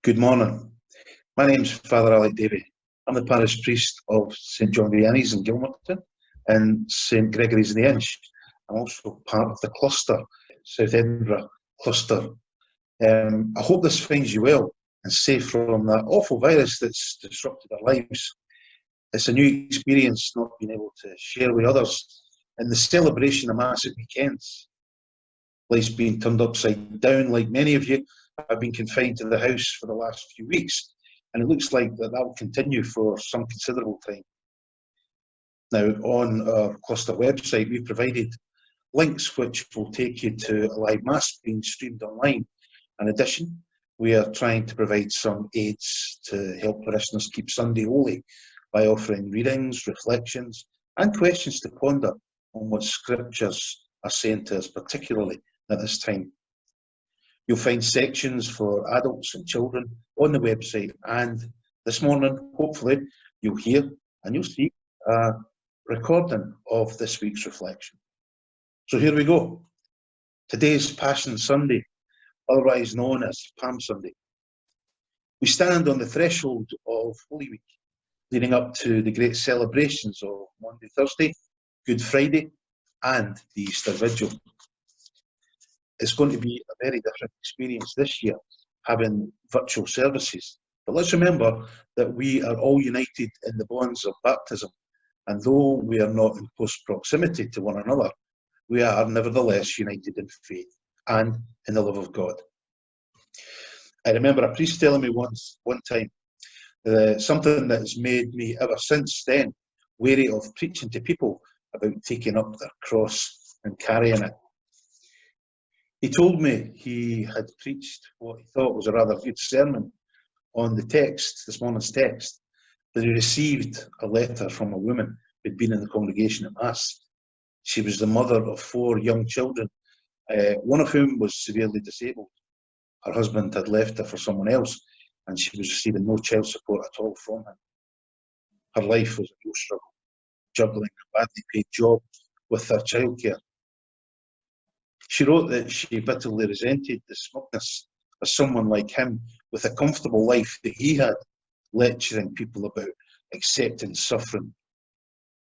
Good morning. My name's Fr Alex Davie. I'm the parish priest of St John Vianney's in Gilmerton and St Gregory's the Great. I'm also part of the cluster, South Edinburgh Cluster. I hope this finds you well and safe from that awful virus that's disrupted our lives. It's a new experience not being able to share with others in the celebration of massive weekends. Life's been turned upside down. Like many of you, I've been confined to the house for the last few weeks, and it looks like that will continue for some considerable time. Now, on our cluster website, we've provided links which will take you to a live mass being streamed online. In addition, we are trying to provide some aids to help parishioners keep Sunday holy by offering readings, reflections, and questions to ponder on what scriptures are saying to us, particularly at this time. You'll find sections for adults and children on the website, and this morning, hopefully, you'll hear and you'll see a recording of this week's reflection. So here we go. Today's Passion Sunday, otherwise known as Palm Sunday. We stand on the threshold of Holy Week, leading up to the great celebrations of Monday, Thursday, Good Friday, and the Easter Vigil. It's going to be a very different experience this year, having virtual services. But let's remember that we are all united in the bonds of baptism, and though we are not in close proximity to one another, we are nevertheless united in faith and in the love of God. I remember a priest telling me one time, something that has made me ever since then wary of preaching to people about taking up their cross and carrying it. He told me he had preached what he thought was a rather good sermon on the text, this morning's text, that he received a letter from a woman who'd been in the congregation at Mass. She was the mother of 4 young children, one of whom was severely disabled. Her husband had left her for someone else, and she was receiving no child support at all from him. Her life was a real struggle, juggling a badly paid job with her childcare. She wrote that she bitterly resented the smugness of someone like him with a comfortable life that he had, lecturing people about accepting suffering.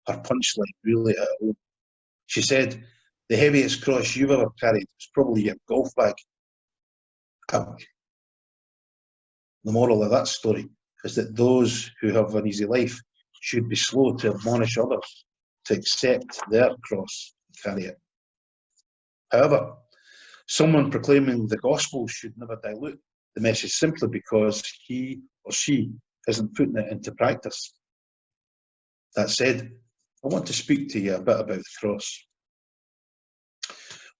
Her punchline really at home. She said, "The heaviest cross you've ever carried was probably your golf bag." Ouch. The moral of that story is that those who have an easy life should be slow to admonish others to accept their cross and carry it. However, someone proclaiming the gospel should never dilute the message simply because he or she isn't putting it into practice. That said, I want to speak to you a bit about the cross.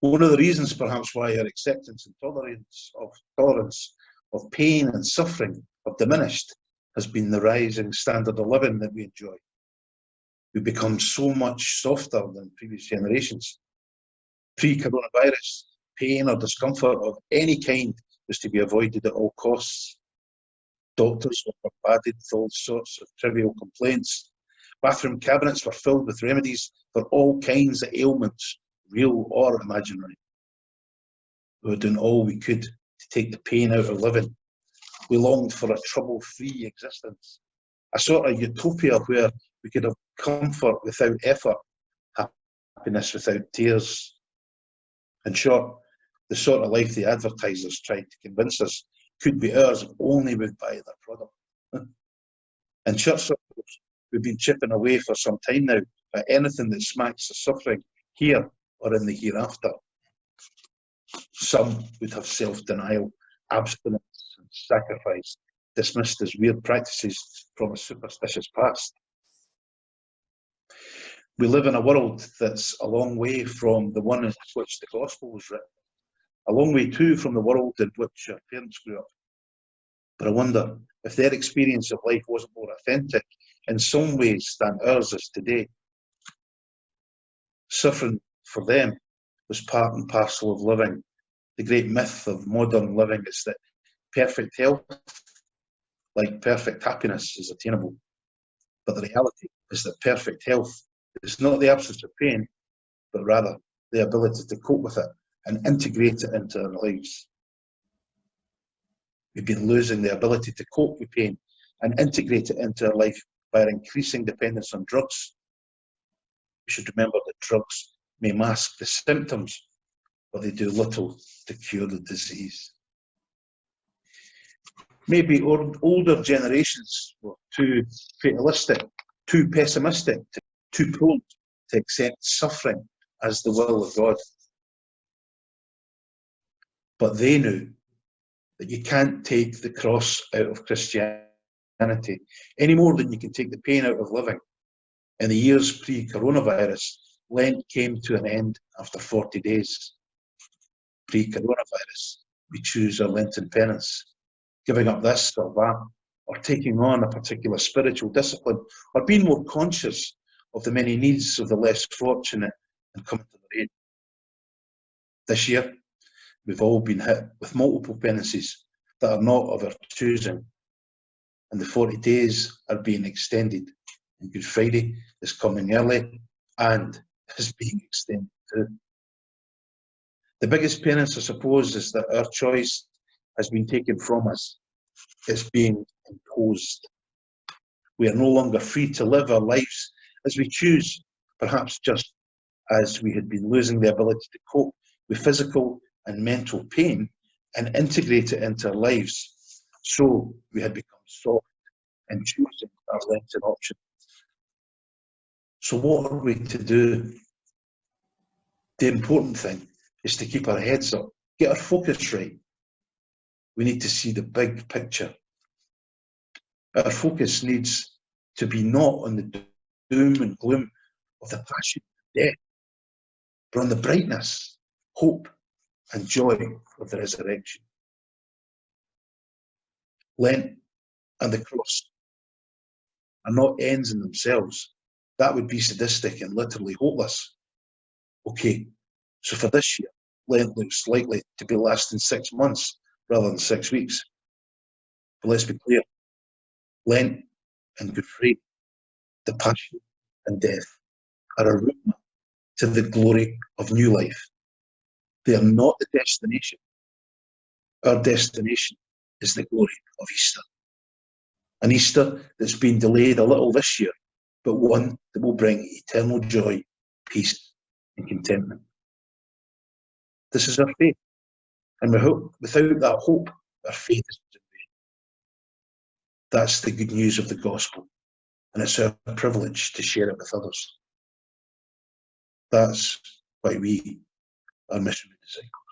One of the reasons perhaps why our acceptance and tolerance of pain and suffering have diminished has been the rising standard of living that we enjoy. We've become so much softer than previous generations. Pre-coronavirus, pain or discomfort of any kind was to be avoided at all costs. Doctors were bombarded with all sorts of trivial complaints. Bathroom cabinets were filled with remedies for all kinds of ailments, real or imaginary. We were doing all we could to take the pain out of living. We longed for a trouble-free existence, a sort of utopia where we could have comfort without effort, happiness without tears. In short, the sort of life the advertisers tried to convince us could be ours if only we'd buy their product. In church circles, we've been chipping away for some time now at anything that smacks of suffering here or in the hereafter. Some would have self-denial, abstinence and sacrifice dismissed as weird practices from a superstitious past. We live in a world that's a long way from the one in which the gospel was written, a long way too from the world in which our parents grew up. But I wonder if their experience of life wasn't more authentic in some ways than ours is today. Suffering for them was part and parcel of living. The great myth of modern living is that perfect health, like perfect happiness, is attainable. But the reality is that perfect health is not the absence of pain, but rather the ability to cope with it and integrate it into our lives. we've been losing the ability to cope with pain and integrate it into our life by our increasing dependence on drugs. We should remember that drugs may mask the symptoms, but they do little to cure the disease. Maybe older generations were too fatalistic, too pessimistic, too prone to accept suffering as the will of God. But they knew that you can't take the cross out of Christianity any more than you can take the pain out of living. In the years pre-coronavirus, Lent came to an end after 40 days. Pre-coronavirus, we choose our Lenten penance, giving up this or that, or taking on a particular spiritual discipline, or being more conscious of the many needs of the less fortunate and coming to their aid. This year, we've all been hit with multiple penances that are not of our choosing, and the 40 days are being extended. And Good Friday is coming early and is being extended too. The biggest penance, I suppose, is that our choice has been taken from us. It's being imposed. We are no longer free to live our lives as we choose, perhaps just as we had been losing the ability to cope with physical and mental pain and integrate it into our lives. So we had become soft in choosing our Lenten option. So what are we to do? The important thing is to keep our heads up, get our focus right. We need to see the big picture. Our focus needs to be not on the doom and gloom of the passion and death, but on the brightness, hope, and joy of the resurrection. Lent and the cross are not ends in themselves. That would be sadistic and literally hopeless. Okay, so for this year, Lent looks likely to be lasting 6 months rather than 6 weeks. But let's be clear, Lent and Good Friday, the passion and death, are a route to the glory of new life. They are not the destination. Our destination is the glory of Easter. An Easter that's been delayed a little this year, but one that will bring eternal joy, peace, and contentment. This is our faith, and without that hope, our faith is in vain. That's the good news of the gospel, and it's our privilege to share it with others. That's why we are missionary disciples.